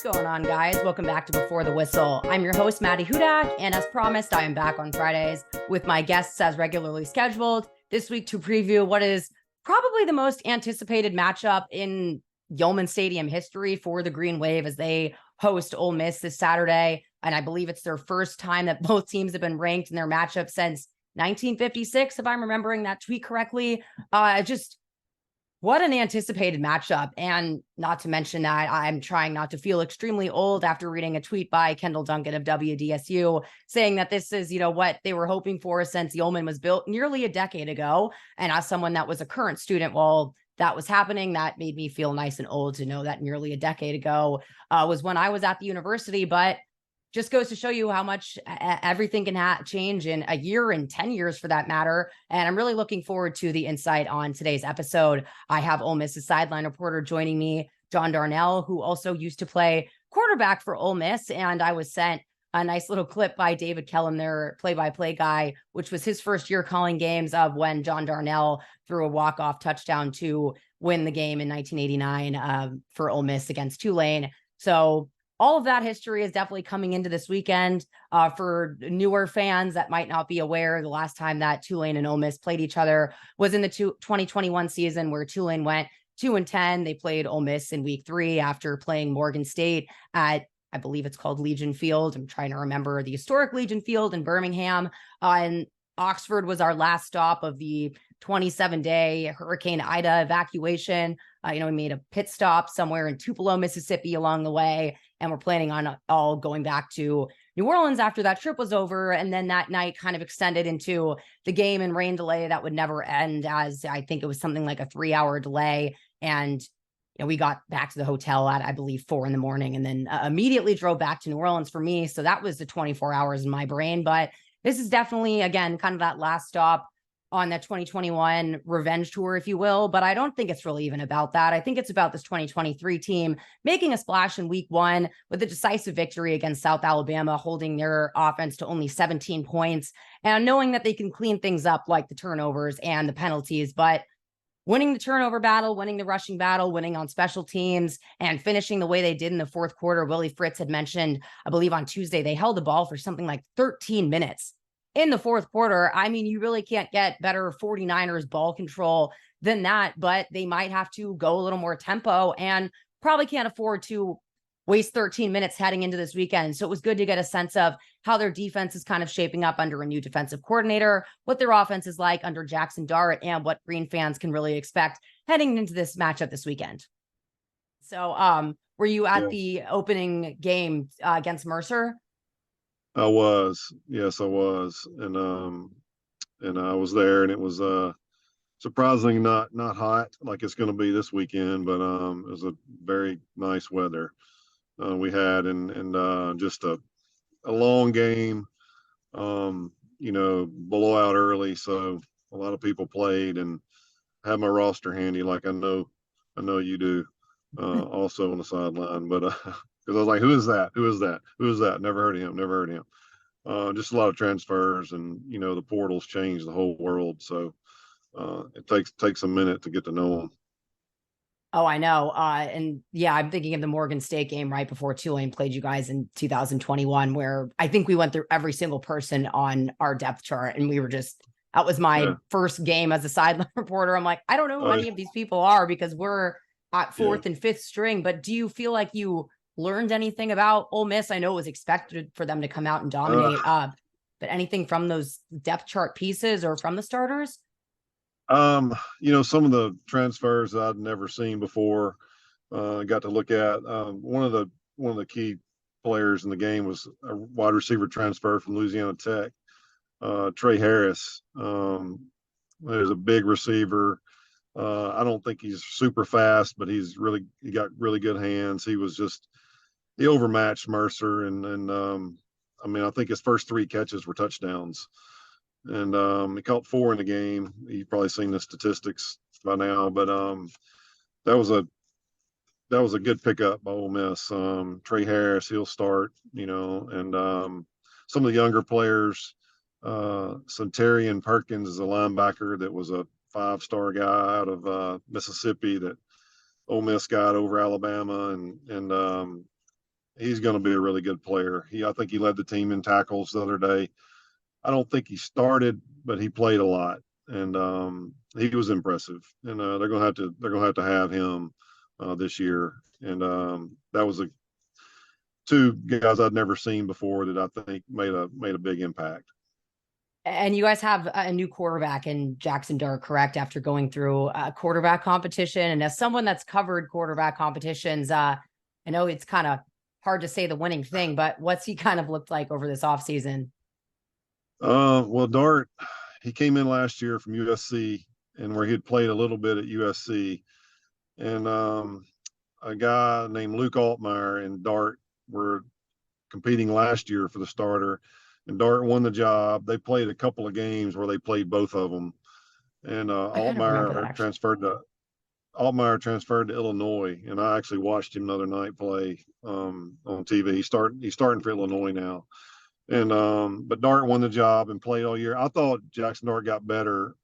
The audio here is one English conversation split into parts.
going on, guys? Welcome back to Before the Whistle. I'm your host, Maddy, and as promised, I am back on Fridays with my guests as regularly scheduled this week to preview what is probably the most anticipated matchup in Yulman Stadium history for the Green Wave as they host Ole Miss this Saturday. And I believe it's their first time that both teams have been ranked in their matchup since 1956, if I'm remembering that tweet correctly. What an anticipated matchup. And not to mention that I'm trying not to feel extremely old after reading a tweet by Kendall Duncan of WDSU saying that this is, what they were hoping for since Yulman was built nearly a decade ago. And as someone that was a current student while that was happening, that made me feel nice and old to know that nearly a decade ago was when I was at the university. But just goes to show you how much everything can change in a year and 10 years for that matter. And I'm really looking forward to the insight on today's episode. I have Ole Miss's sideline reporter joining me, John Darnell, who also used to play quarterback for Ole Miss. And I was sent a nice little clip by David Kellum, their play-by-play guy, which was his first year calling games of when John Darnell threw a walk-off touchdown to win the game in 1989 for Ole Miss against Tulane. So all of that history is definitely coming into this weekend. For newer fans that might not be aware, the last time that Tulane and Ole Miss played each other was in the 2021 season where Tulane went 2-10. They played Ole Miss in week 3 after playing Morgan State at, I believe it's called Legion Field. I'm trying to remember the historic Legion Field in Birmingham. And Oxford was our last stop of the 27-day Hurricane Ida evacuation. We made a pit stop somewhere in Tupelo, Mississippi along the way. And we're planning on all going back to New Orleans after that trip was over. And then that night kind of extended into the game and rain delay that would never end, as I think it was something like a 3-hour delay. And we got back to the hotel at, I believe, 4 a.m, and then immediately drove back to New Orleans for me. So that was the 24 hours in my brain. But this is definitely, again, kind of that last stop on that 2021 revenge tour, if you will. But I don't think it's really even about that. I think it's about this 2023 team making a splash in week 1 with a decisive victory against South Alabama, holding their offense to only 17 points and knowing that they can clean things up like the turnovers and the penalties. But winning the turnover battle, winning the rushing battle, winning on special teams, and finishing the way they did in the fourth quarter. Willie Fritz had mentioned, I believe on Tuesday, they held the ball for something like 13 minutes in the fourth quarter. I mean, you really can't get better 49ers ball control than that, but they might have to go a little more tempo and probably can't afford to waste 13 minutes heading into this weekend. So it was good to get a sense of how their defense is kind of shaping up under a new defensive coordinator, what their offense is like under Jackson Dart, and what Green fans can really expect heading into this matchup this weekend. So were you at the opening game against Mercer? I was, yes, I was, and I was there, and it was surprisingly not hot like it's going to be this weekend, but it was a very nice weather we had, and just a long game, blowout early, so a lot of people played, and I had my roster handy like I know you do, also on the sideline, but because I was like, who is that? Who is that? Who is that? Never heard of him. Never heard of him. Just a lot of transfers, and the portals changed the whole world. So it takes a minute to get to know them. Oh, I know. And yeah, I'm thinking of the Morgan State game right before Tulane played you guys in 2021, where I think we went through every single person on our depth chart, and we were that was my first game as a sideline reporter. I'm like, I don't know who any of these people are because we're at 4th and 5th string. But do you feel like you learned anything about Ole Miss? I know it was expected for them to come out and dominate, but anything from those depth chart pieces or from the starters? Some of the transfers I'd never seen before, got to look at. One of the key players in the game was a wide receiver transfer from Louisiana Tech, Trey Harris. There's a big receiver. I don't think he's super fast, but he got really good hands. He overmatched Mercer, and I think his first 3 catches were touchdowns, and he caught 4 in the game. You've probably seen the statistics by now, but that was a good pickup by Ole Miss. Trey Harris, he'll start, and some of the younger players. Centurion Perkins is a linebacker that was a 5-star guy out of Mississippi that Ole Miss got over Alabama, and he's going to be a really good player. I think he led the team in tackles the other day. I don't think he started, but he played a lot, and he was impressive. And they're going to have him this year. And that was two guys I'd never seen before that I think made a big impact. And you guys have a new quarterback in Jackson Dart, correct? After going through a quarterback competition. And as someone that's covered quarterback competitions, I know it's kind of hard to say the winning thing, but what's he kind of looked like over this offseason? Well, Dart, he came in last year from USC, and where he had played a little bit at USC. And a guy named Luke Altmaier and Dart were competing last year for the starter, and Dart won the job. They played a couple of games where they played both of them, and I kind of remember that actually. Altmaier transferred to Illinois, and I actually watched him the other night play on TV. He's starting for Illinois now, and but Dart won the job and played all year. I thought Jackson Dart got better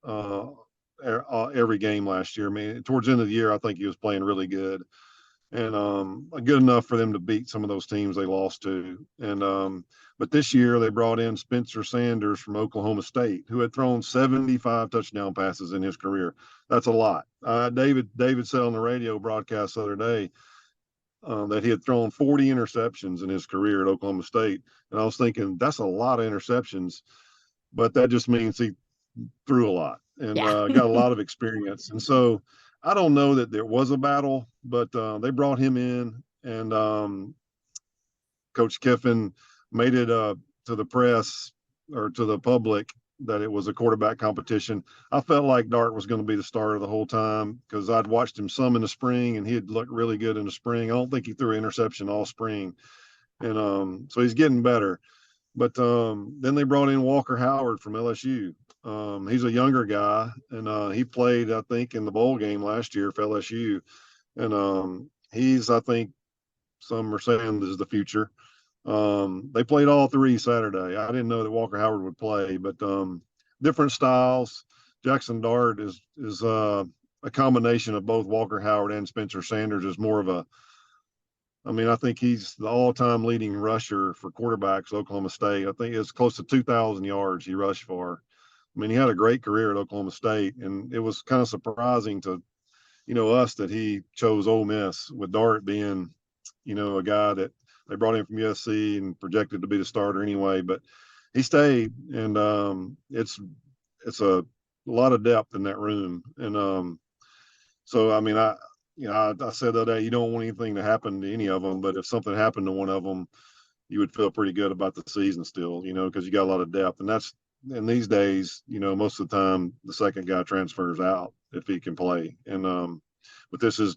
every game last year. I mean, towards the end of the year, I think he was playing really good, and good enough for them to beat some of those teams they lost to. And but this year they brought in Spencer Sanders from Oklahoma State, who had thrown 75 touchdown passes in his career. That's a lot. David said on the radio broadcast the other day that he had thrown 40 interceptions in his career at Oklahoma State, and I was thinking that's a lot of interceptions, but that just means he threw a lot and got a lot of experience. And so I don't know that there was a battle, but they brought him in, and Coach Kiffin made it to the press or to the public that it was a quarterback competition. I felt like Dart was going to be the starter the whole time because I'd watched him some in the spring, and he had looked really good in the spring. I don't think he threw an interception all spring. And so he's getting better. But then they brought in Walker Howard from LSU. He's a younger guy, and he played, I think, in the bowl game last year for LSU. And he's, I think, some are saying this is the future. They played all three Saturday. I didn't know that Walker Howard would play, but different styles. Jackson Dart is a combination of both Walker Howard and Spencer Sanders. Is more of a, I mean, I think he's the all-time leading rusher for quarterbacks at Oklahoma State. I think it's close to 2,000 yards he rushed for. I mean, he had a great career at Oklahoma State, and it was kind of surprising to, us that he chose Ole Miss, with Dart being, a guy that they brought in from USC and projected to be the starter anyway. But he stayed, and it's a lot of depth in that room. And so, I mean, I said the other day, you don't want anything to happen to any of them, but if something happened to one of them, you would feel pretty good about the season still, because you got a lot of depth. And that's, in these days, most of the time the second guy transfers out if he can play. And but this is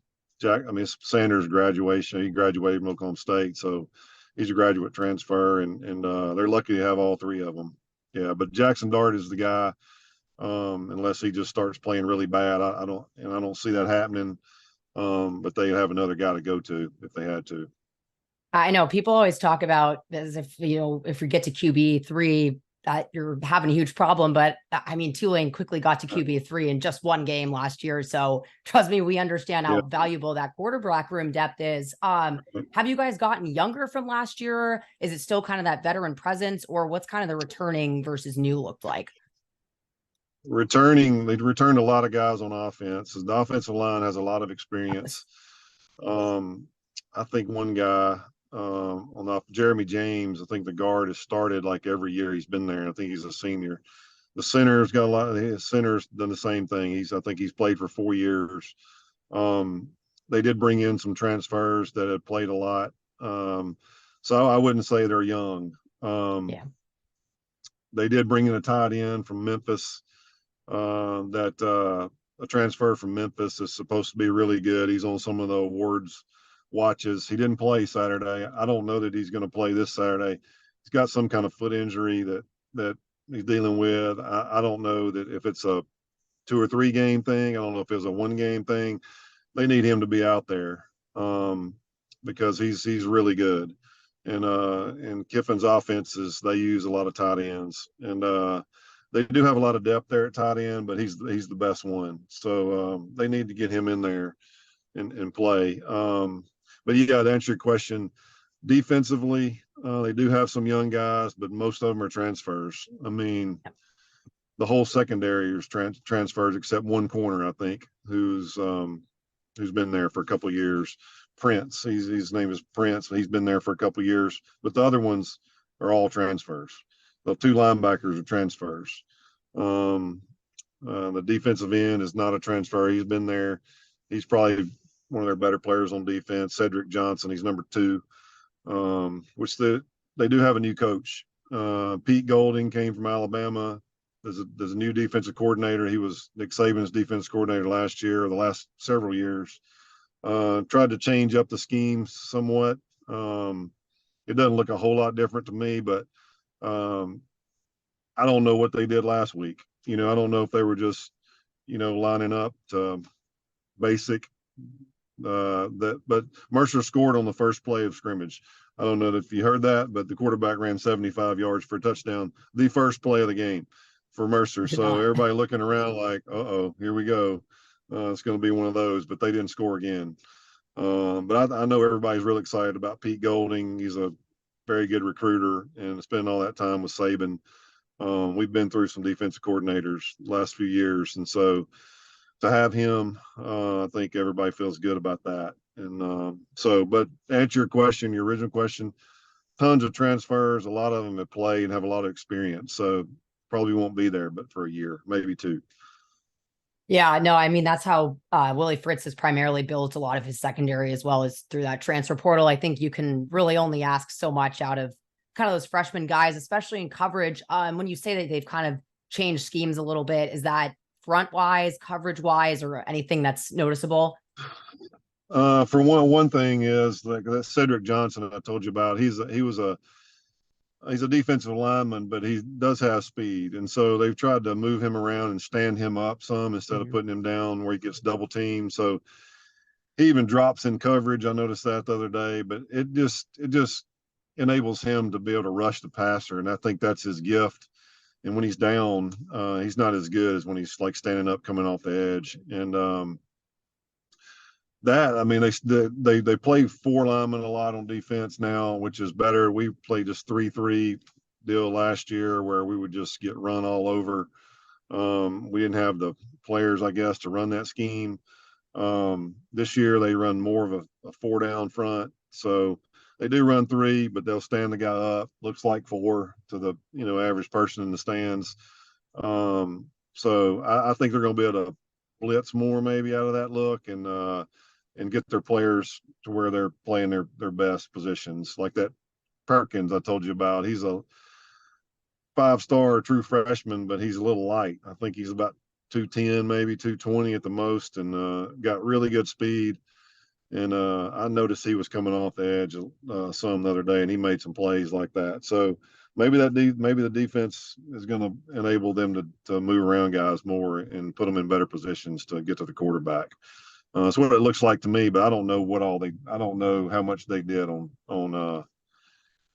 Sanders' graduation. He graduated from Oklahoma State, so he's a graduate transfer, and they're lucky to have all three of them. Yeah, but Jackson Dart is the guy, unless he just starts playing really bad. I don't see that happening. But they have another guy to go to if they had to. I know people always talk about as if we get to QB3 that you're having a huge problem, but I mean Tulane quickly got to QB3 in just one game last year, so trust me, we understand how valuable that quarterback room depth is. Have you guys gotten younger from last year? Is it still kind of that veteran presence, or what's kind of the returning versus new looked like? They returned a lot of guys on offense. The offensive line has a lot of experience. I think one guy Jeremy James, I think the guard has started like every year he's been there. I think he's a senior. The center's got a lot of his center's done the same thing. I think he's played for 4 years. They did bring in some transfers that had played a lot. So I wouldn't say they're young. They did bring in a tight end from Memphis. A transfer from Memphis is supposed to be really good. He's on some of the awards watches. He didn't play Saturday. I don't know that he's going to play this Saturday. He's got some kind of foot injury that he's dealing with. I don't know that if it's a 2 or 3 game thing. I don't know if it's a 1 game thing. They need him to be out there because he's really good. And Kiffin's offenses, they use a lot of tight ends, and they do have a lot of depth there at tight end, but he's the best one. So they need to get him in there and play. But yeah, to answer your question, Defensively, they do have some young guys, but most of them are transfers. I mean, the whole secondary is transfers except one corner, I think, who's been there for a couple of years. Prince, his name is Prince. He's been there for a couple of years, but the other ones are all transfers. The two linebackers are transfers. The defensive end is not a transfer. He's been there. He's probably one of their better players on defense. Cedric Johnson, he's number 2. Which they do have a new coach. Pete Golding came from Alabama. There's a new defensive coordinator. He was Nick Saban's defense coordinator last year, or the last several years. Tried to change up the schemes somewhat. It doesn't look a whole lot different to me, but I don't know what they did last week. I don't know if they were just, lining up to basic. But Mercer scored on the first play of scrimmage. I don't know if you heard that, but the quarterback ran 75 yards for a touchdown, the first play of the game for Mercer. So everybody looking around like, here we go. It's going to be one of those, but they didn't score again. But I know everybody's really excited about Pete Golding. He's a very good recruiter and spending all that time with Saban. We've been through some defensive coordinators the last few years. And so to have him, I think everybody feels good about that. And but to answer your original question, tons of transfers. A lot of them have played and have a lot of experience. So probably won't be there, but for a year, maybe 2. Yeah, no, I mean, that's how Willie Fritz has primarily built a lot of his secondary, as well as through that transfer portal. I think you can really only ask so much out of kind of those freshman guys, especially in coverage. When you say that they've kind of changed schemes a little bit, is that front wise, coverage wise, or anything that's noticeable? For one thing is like that Cedric Johnson I told you about. He's a defensive lineman, but he does have speed, and so they've tried to move him around and stand him up some instead of putting him down where he gets double teamed. So he even drops in coverage. I noticed that the other day, but it just enables him to be able to rush the passer, and I think that's his gift. And when he's down, he's not as good as when he's like standing up, coming off the edge. And they play 4 linemen a lot on defense now, which is better. We played just 3-3 deal last year where we would just get run all over. We didn't have the players, I guess, to run that scheme. This year they run more of a 4 down front. So they do run 3, but they'll stand the guy up. Looks like 4 to the average person in the stands. So I think they're going to be able to blitz more maybe out of that look and get their players to where they're playing their best positions. Like that Perkins I told you about. He's a 5-star true freshman, but he's a little light. I think he's about 210, maybe 220 at the most, and got really good speed. And I noticed he was coming off the edge some the other day, and he made some plays like that. So maybe the defense is going to enable them to move around guys more and put them in better positions to get to the quarterback. That's what it looks like to me, but I don't know I don't know how much they did on.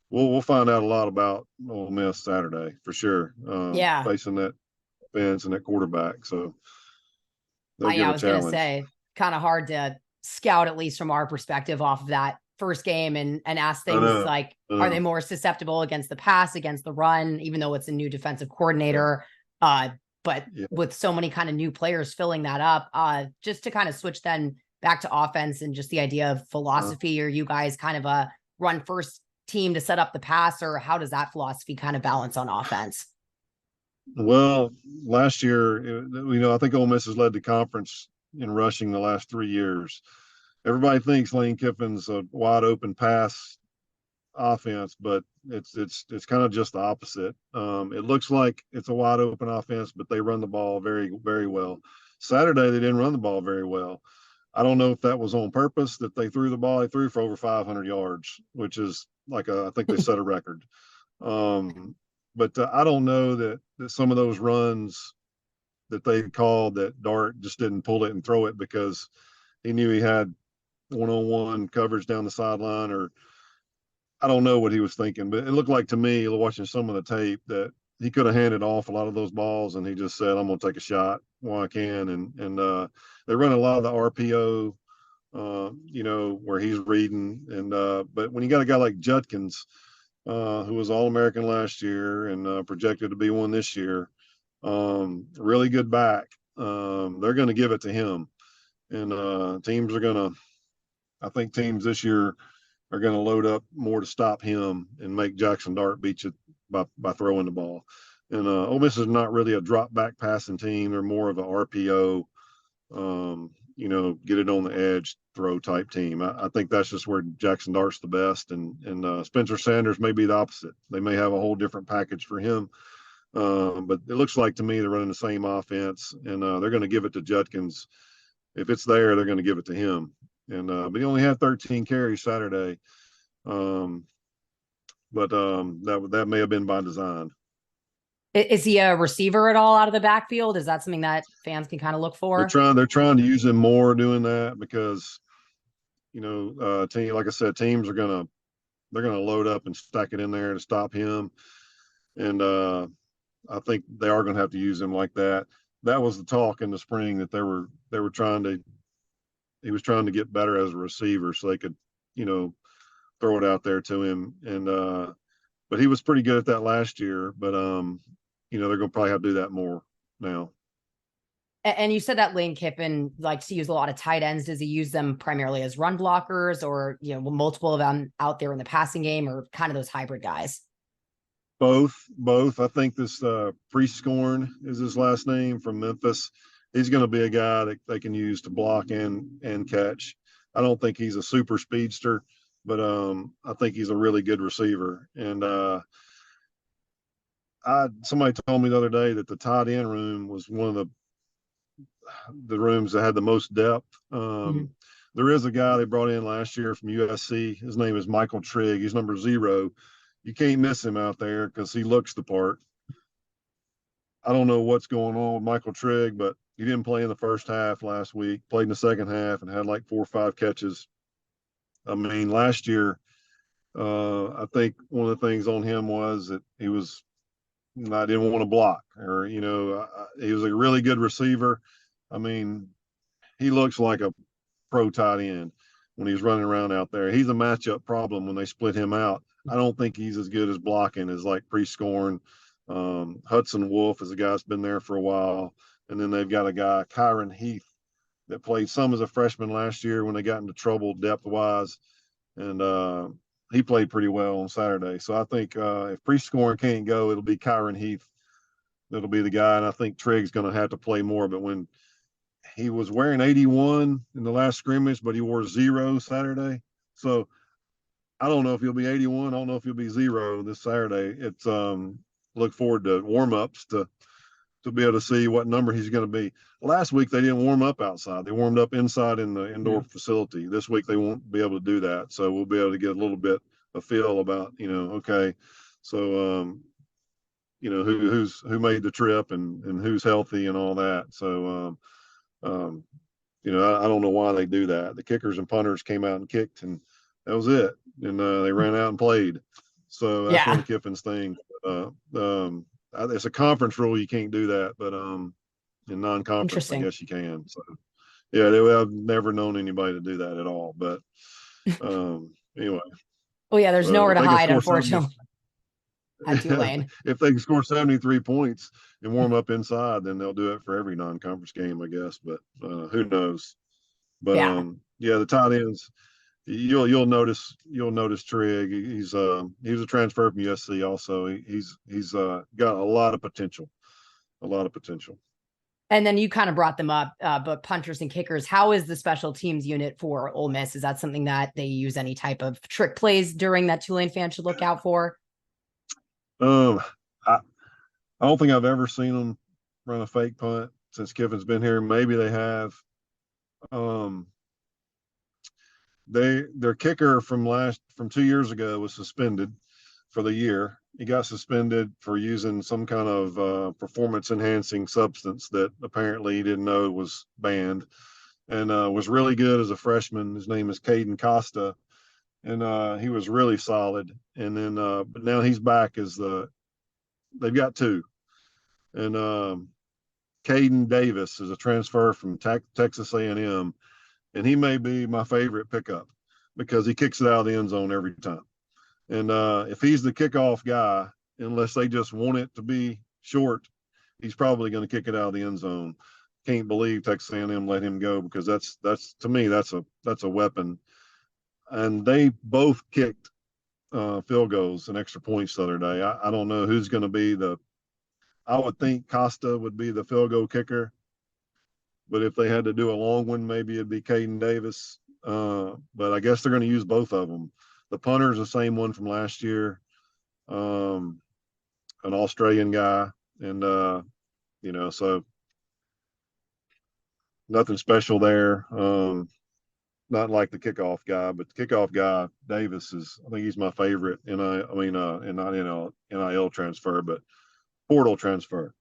We'll find out a lot about Ole Miss Saturday for sure. Facing that fence and that quarterback, so they'll give I a was going to challenge. say, kind of hard to scout, at least from our perspective, off of that first game and ask things like, are they more susceptible against the pass, against the run, even though it's a new defensive coordinator? But with so many kind of new players filling that up, just to kind of switch then back to offense and just the idea of philosophy, are you guys kind of a run first team to set up the pass, or how does that philosophy kind of balance on offense? Well, last year, I think Ole Miss has led the conference in rushing the last 3 years. Everybody thinks Lane Kiffin's a wide open pass offense, but it's kind of just the opposite. It looks like it's a wide open offense, but they run the ball very, very well. Saturday, they didn't run the ball very well. I don't know if that was on purpose that they threw the ball. They threw for over 500 yards, which is like I think they set a record. But I don't know that some of those runs that they called that Dart just didn't pull it and throw it because he knew he had one-on-one coverage down the sideline, or I don't know what he was thinking, but it looked like to me, watching some of the tape, that he could have handed off a lot of those balls, and he just said, I'm going to take a shot while I can. And they run a lot of the RPO where he's reading. And but when you got a guy like Judkins, who was All-American last year and projected to be one this year, really good back, they're going to give it to him. And I think teams this year are going to load up more to stop him and make Jackson Dart beat you by throwing the ball. And Ole Miss is not really a drop back passing team. They're more of a RPO, get it on the edge throw type team. I think that's just where Jackson Dart's the best. And Spencer Sanders may be the opposite. They may have a whole different package for him. But it looks like to me they're running the same offense, and they're going to give it to Judkins. If it's there, they're going to give it to him. And but he only had 13 carries Saturday. That may have been by design. Is he a receiver at all out of the backfield? Is that something that fans can kind of look for? They're trying to use him more doing that because, like I said, teams they're gonna load up and stack it in there to stop him. And I think they are going to have to use him like that. That was the talk in the spring that he was trying to get better as a receiver so they could, throw it out there to him. And but he was pretty good at that last year. But they're going to probably have to do that more now. And you said that Lane Kiffin likes to use a lot of tight ends. Does he use them primarily as run blockers, or multiple of them out there in the passing game, or kind of those hybrid guys? Both. I think this Prescorn is his last name, from Memphis. He's going to be a guy that they can use to block and catch. I don't think he's a super speedster, but I think he's a really good receiver. And somebody told me the other day that the tight end room was one of the rooms that had the most depth. There is a guy they brought in last year from USC. His name is Michael Trigg. He's number 0. You can't miss him out there because he looks the part. I don't know what's going on with Michael Trigg, but he didn't play in the first half last week, played in the second half and had like 4 or 5 catches. I mean, last year, I think one of the things on him was that I didn't want to block, or, he was a really good receiver. I mean, he looks like a pro tight end when he's running around out there. He's a matchup problem when they split him out. I don't think he's as good as blocking as like Prescorn. Hudson Wolf is a guy that's been there for a while. And then they've got a guy, Kyron Heath, that played some as a freshman last year when they got into trouble depth-wise. And he played pretty well on Saturday. So I think if Prescorn can't go, it'll be Kyron Heath that'll be the guy. And I think Trigg's going to have to play more. But when he was wearing 81 in the last scrimmage, but he wore 0 Saturday. So I don't know if he'll be 81. I don't know if he'll be 0 this Saturday. It's look forward to warm-ups to be able to see what number he's going to be. Last week, they didn't warm up outside. They warmed up inside in the indoor facility. This week, they won't be able to do that. So we'll be able to get a little bit of feel about, okay, so, who made the trip and who's healthy and all that. So, I don't know why they do that. The kickers and punters came out and kicked, and that was it. And they ran out and played. So that's one of Kiffin's things. It's a conference rule. You can't do that, but in non-conference, I guess you can. So yeah, I've never known anybody to do that at all. But anyway. Well, yeah, there's nowhere to hide, unfortunately. At Tulane. If they can score 73 points and warm up inside, then they'll do it for every non-conference game, I guess. But who knows? But the tight ends. You'll notice Trigg. He was a transfer from USC. Also, he's got a lot of potential. And then you kind of brought them up, but punters and kickers. How is the special teams unit for Ole Miss? Is that something that they use any type of trick plays during that Tulane fans should look out for? I don't think I've ever seen them run a fake punt since Kiffin's been here. Maybe they have. Their kicker from 2 years ago was suspended for the year. He got suspended for using some kind of performance enhancing substance that apparently he didn't know was banned, and was really good as a freshman. His name is Caden Costa, and he was really solid. And then but now he's back as they've got 2, and Caden Davis is a transfer from Texas A&M. and he may be my favorite pickup because he kicks it out of the end zone every time. And if he's the kickoff guy, unless they just want it to be short, he's probably going to kick it out of the end zone. Can't believe Texas A&M let him go, because that's to me that's a weapon. And they both kicked field goals and extra points the other day. I don't know who's going to be I would think Costa would be the field goal kicker, but if they had to do a long one, maybe it'd be Caden Davis. But I guess they're going to use both of them. The punter is the same one from last year, an Australian guy, and so nothing special there. Not like the kickoff guy, but the kickoff guy Davis I think he's my favorite. Not NIL transfer, but portal transfer,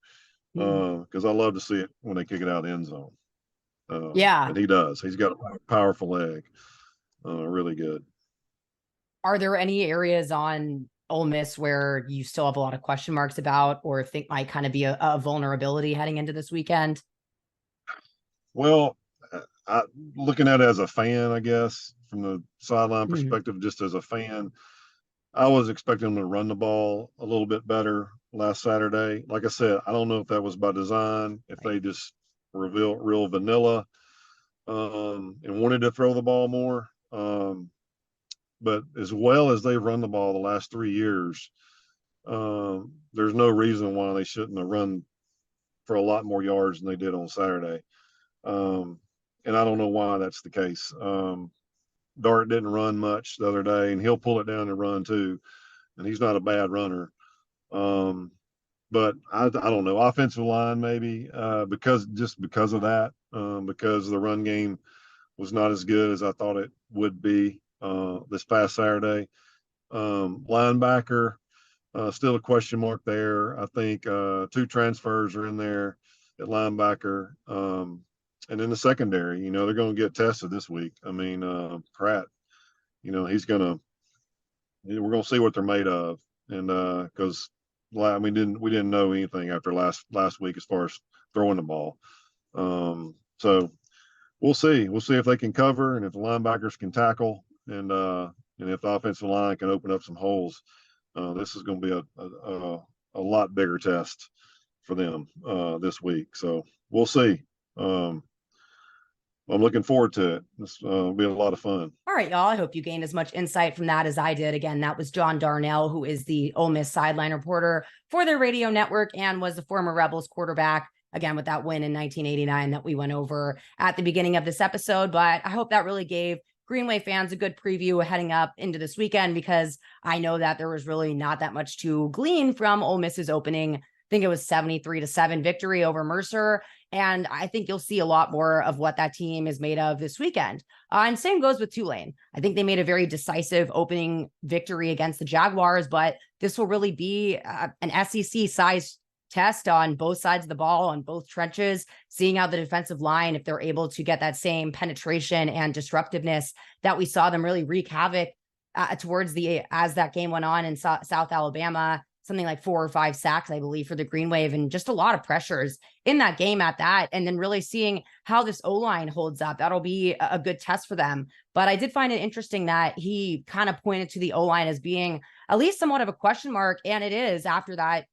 because I love to see it when they kick it out of the end zone. And he does. He's got a powerful leg, really good. Are there any areas on Ole Miss where you still have a lot of question marks about, or think might kind of be a vulnerability heading into this weekend? Well, looking at it as a fan, I guess, from the sideline perspective, just as a fan, I was expecting them to run the ball a little bit better last Saturday. Like I said, I don't know if that was by design, if they just were real vanilla and wanted to throw the ball more. But as well as they've run the ball the last 3 years, there's no reason why they shouldn't have run for a lot more yards than they did on Saturday. And I don't know why that's the case. Dart didn't run much the other day, and he'll pull it down and run too. And he's not a bad runner. But I don't know. Offensive line maybe because of that, because the run game was not as good as I thought it would be this past Saturday. Linebacker, still a question mark there. I think 2 transfers are in there at linebacker. And in the secondary, they're going to get tested this week. I mean, Pratt, we're going to see what they're made of. And because we didn't know anything after last week as far as throwing the ball. So we'll see. We'll see if they can cover, and if the linebackers can tackle, and if the offensive line can open up some holes. This is going to be a lot bigger test for them this week. So we'll see. I'm looking forward to it. This will be a lot of fun. All right, y'all. I hope you gained as much insight from that as I did. Again, that was John Darnell, who is the Ole Miss sideline reporter for their radio network and was the former Rebels quarterback, again, with that win in 1989 that we went over at the beginning of this episode. But I hope that really gave Greenway fans a good preview heading up into this weekend, because I know that there was really not that much to glean from Ole Miss's opening. I think it was 73-7 victory over Mercer. And I think you'll see a lot more of what that team is made of this weekend. And same goes with Tulane. I think they made a very decisive opening victory against the Jaguars, but this will really be an SEC-sized test on both sides of the ball, on both trenches, seeing how the defensive line, if they're able to get that same penetration and disruptiveness that we saw them really wreak havoc as that game went on in South Alabama. Something like 4 or 5 sacks, I believe, for the Green Wave, and just a lot of pressures in that game at that. And then really seeing how this O-line holds up. That'll be a good test for them. But I did find it interesting that he kind of pointed to the O-line as being at least somewhat of a question mark. And it is after that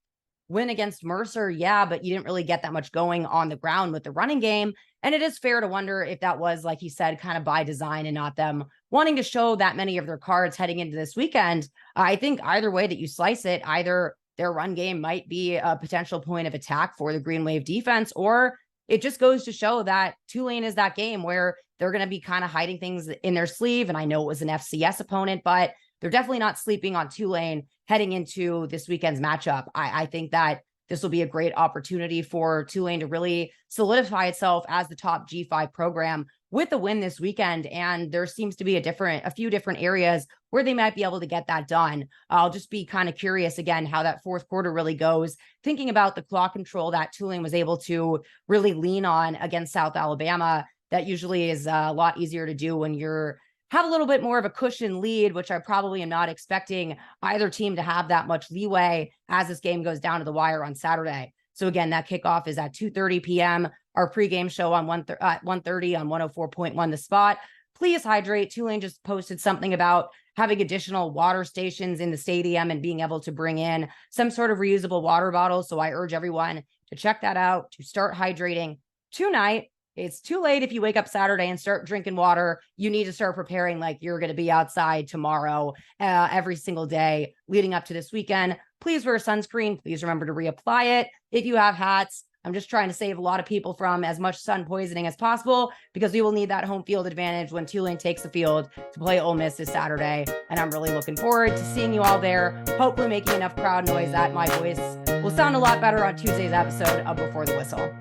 win against Mercer. Yeah, but you didn't really get that much going on the ground with the running game. And it is fair to wonder if that was, like he said, kind of by design and not them wanting to show that many of their cards heading into this weekend. I think either way that you slice it, either their run game might be a potential point of attack for the Green Wave defense, or it just goes to show that Tulane is that game where they're going to be kind of hiding things in their sleeve. And I know it was an FCS opponent, but they're definitely not sleeping on Tulane heading into this weekend's matchup. I think that this will be a great opportunity for Tulane to really solidify itself as the top G5 program with the win this weekend. And there seems to be a few different areas where they might be able to get that done. I'll just be kind of curious again, how that fourth quarter really goes, thinking about the clock control that Tulane was able to really lean on against South Alabama. That usually is a lot easier to do when have a little bit more of a cushion lead, which I probably am not expecting either team to have that much leeway as this game goes down to the wire on Saturday. So again, that kickoff is at 2:30 p.m. Our pregame show on 1:30 on 104.1 The Spot. Please hydrate. Tulane just posted something about having additional water stations in the stadium and being able to bring in some sort of reusable water bottles. So I urge everyone to check that out, to start hydrating tonight. It's too late if you wake up Saturday and start drinking water. You need to start preparing like you're going to be outside tomorrow, every single day leading up to this weekend. Please wear sunscreen. Please remember to reapply it. If you have hats, I'm just trying to save a lot of people from as much sun poisoning as possible, because we will need that home field advantage when Tulane takes the field to play Ole Miss this Saturday. And I'm really looking forward to seeing you all there, hopefully making enough crowd noise that my voice will sound a lot better on Tuesday's episode of Before the Whistle.